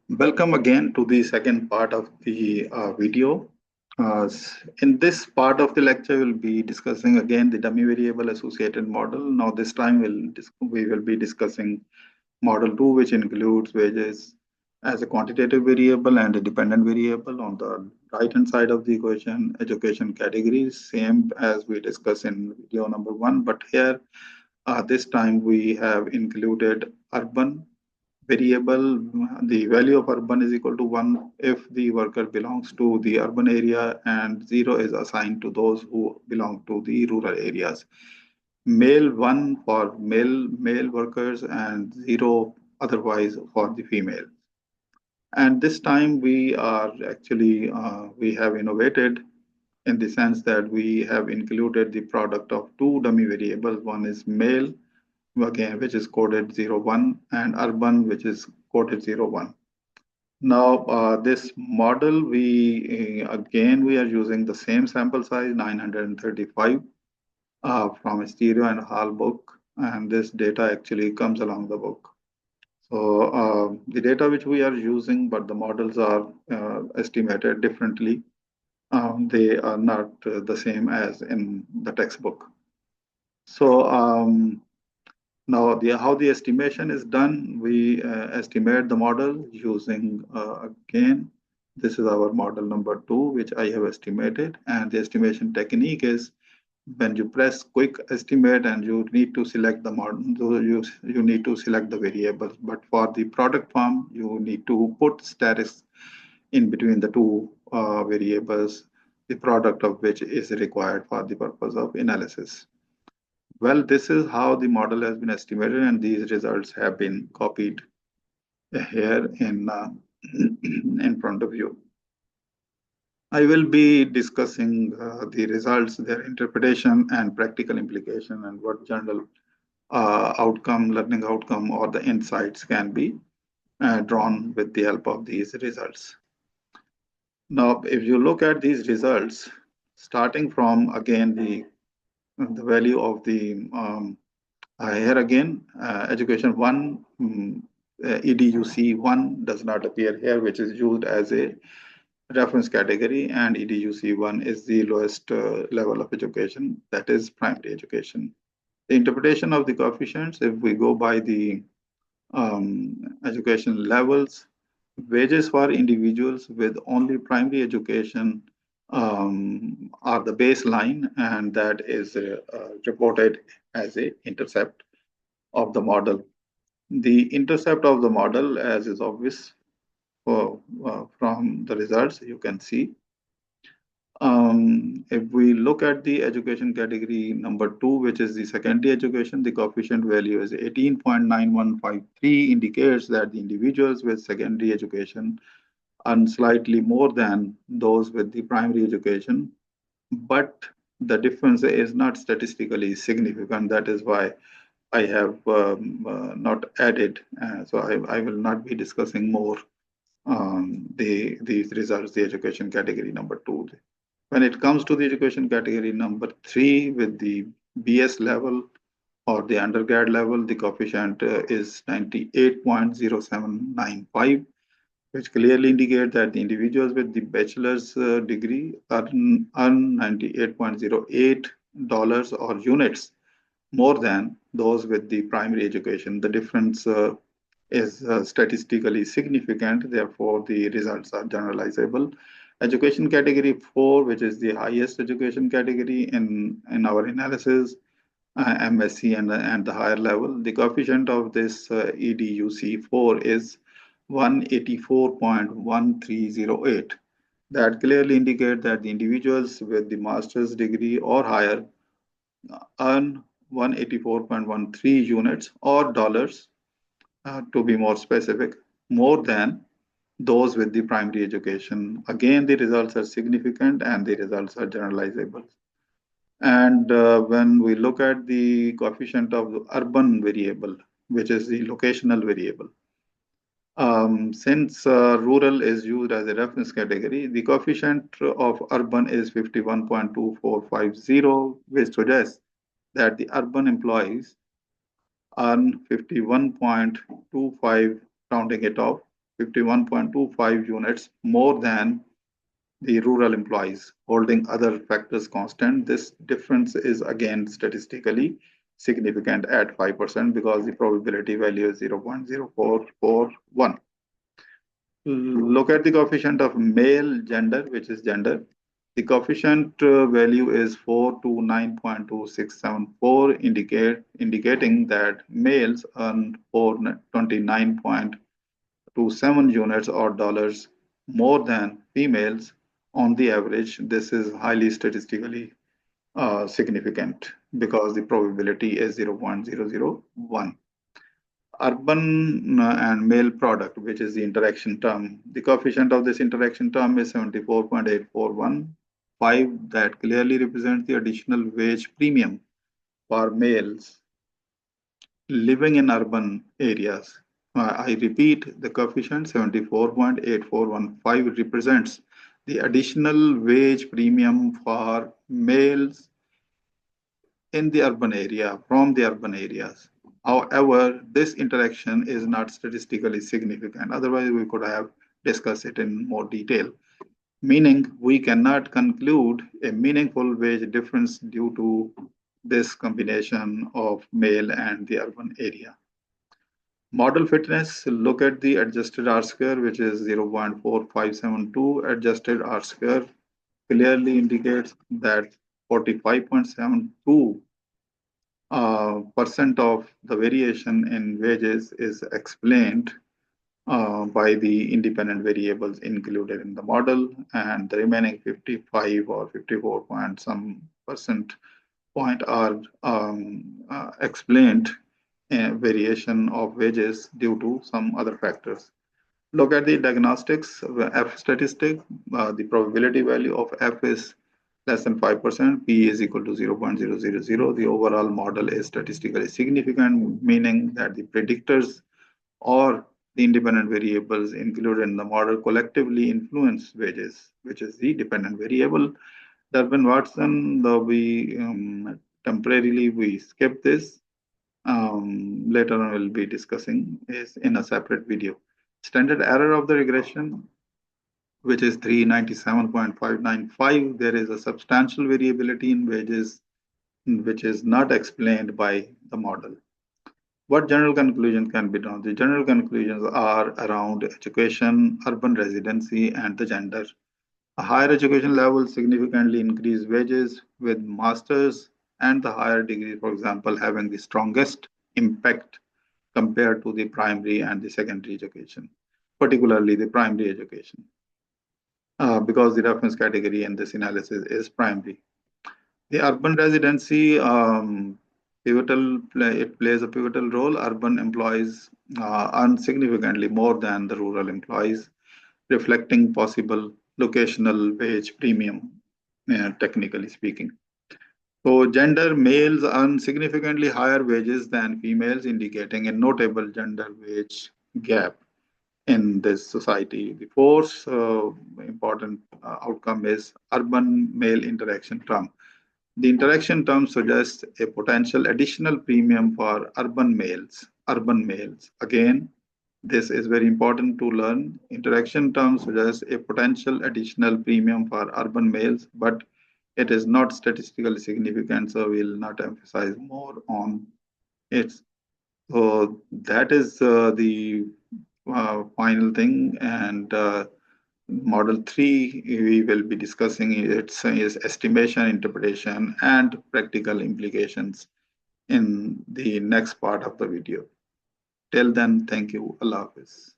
Welcome again to the second part of the video. In this part of the lecture, we'll be discussing again the dummy variable associated model. Now, this time we will be discussing model 2, which includes wages as a quantitative variable and a dependent variable. On the right-hand side of the equation, education categories, same as we discussed in video number 1, but here this time we have included urban variable. The value of urban is equal to 1 if the worker belongs to the urban area, and 0 is assigned to those who belong to the rural areas. Male 1 for male workers and 0 otherwise for the female. And this time we are actually we have innovated in the sense that we have included the product of two dummy variables. One is male, again, which is coded 01, and urban, which is coded 01. Now, this model, again, we are using the same sample size, 935, from Asterio and Hall book, and this data actually comes along the book. So the data which we are using, but the models are estimated differently. They are not the same as in the textbook. So now, how the estimation is done, we estimate the model using, again, this is our model number 2, which I have estimated. And the estimation technique is when you press quick estimate and you need to select the model, you need to select the variables. But for the product form, you need to put statistics in between the two variables, the product of which is required for the purpose of analysis. Well, this is how the model has been estimated, and these results have been copied here in front of you. I will be discussing the results, their interpretation, and practical implication, and what general learning outcome, or the insights can be drawn with the help of these results. Now, if you look at these results, starting from again the value of the here again, education 1, EDUC 1 does not appear here, which is used as a reference category, and EDUC 1 is the lowest level of education, that is primary education. The interpretation of the coefficients, if we go by the education levels, wages for individuals with only primary education are the baseline, and that is reported as a intercept of the model. The intercept of the model, as is obvious from the results, you can see. If we look at the education category number 2, which is the secondary education, the coefficient value is 18.9153, indicates that the individuals with secondary education earn slightly more than those with the primary education, but the difference is not statistically significant. That is why I have not added. So I will not be discussing more these results, the education category number 2. When it comes to the education category number 3 with the BS level or the undergrad level, the coefficient is 98.0795, which clearly indicate that the individuals with the bachelor's degree earn $98.08 or units more than those with the primary education. The difference is statistically significant, therefore the results are generalizable. Education category 4, which is the highest education category in our analysis, MSc and the higher level, the coefficient of this EDUC4 is 184.1308. That clearly indicate that the individuals with the master's degree or higher earn 184.13 units or dollars, to be more specific, more than those with the primary education. Again, the results are significant and the results are generalizable. And when we look at the coefficient of the urban variable, which is the locational variable, since rural is used as a reference category, the coefficient of urban is 51.2450, which suggests that the urban employees earn 51.25, rounding it off, 51.25 units more than the rural employees, holding other factors constant. This difference is again statistically significant at 5% because the probability value is 0.0441. Look at the coefficient of male gender, which is gender. The coefficient value is 429.2674, indicating that males earn 429.27 units or dollars more than females on the average. This is highly statistically significant because the probability is 0.001. Urban and male product, which is the interaction term. The coefficient of this interaction term is 74.8415, that clearly represents the additional wage premium for males living in urban areas. I repeat, the coefficient 74.8415 represents the additional wage premium for males in the urban area, from the urban areas. However, this interaction is not statistically significant. Otherwise, we could have discussed it in more detail, meaning we cannot conclude a meaningful wage difference due to this combination of male and the urban area. Model fitness, look at the adjusted R-square, which is 0.4572. Adjusted R-square clearly indicates that 45.72% of the variation in wages is explained by the independent variables included in the model, and the remaining 55 or 54 point some percent point are explained variation of wages due to some other factors. Look at the diagnostics, F statistic, the probability value of F is less than 5%, P is equal to 0.000. The overall model is statistically significant, meaning that the predictors or the independent variables included in the model collectively influence wages, which is the dependent variable. Durbin-Watson, though we temporarily we skip this, later on we'll be discussing is in a separate video. Standard error of the regression, which is 397.595, there is a substantial variability in wages, which is not explained by the model. What general conclusions can be drawn? The general conclusions are around education, urban residency, and the gender. A higher education level significantly increase wages, with masters and the higher degree, for example, having the strongest impact compared to the primary and the secondary education, particularly the primary education, because the reference category in this analysis is primary. The urban residency, it plays a pivotal role. Urban employees earn significantly more than the rural employees, reflecting possible locational wage premium, technically speaking. So gender, males earn significantly higher wages than females, indicating a notable gender wage gap in this society. The fourth important outcome is urban male interaction term. The interaction term suggests a potential additional premium for urban males. Again, this is very important to learn. Interaction term suggests a potential additional premium for urban males, but it is not statistically significant, so we'll not emphasize more on it. So that is the final thing, and model 3 we will be discussing its estimation, interpretation, and practical implications in the next part of the video. Till then, thank you. Allah Hafiz.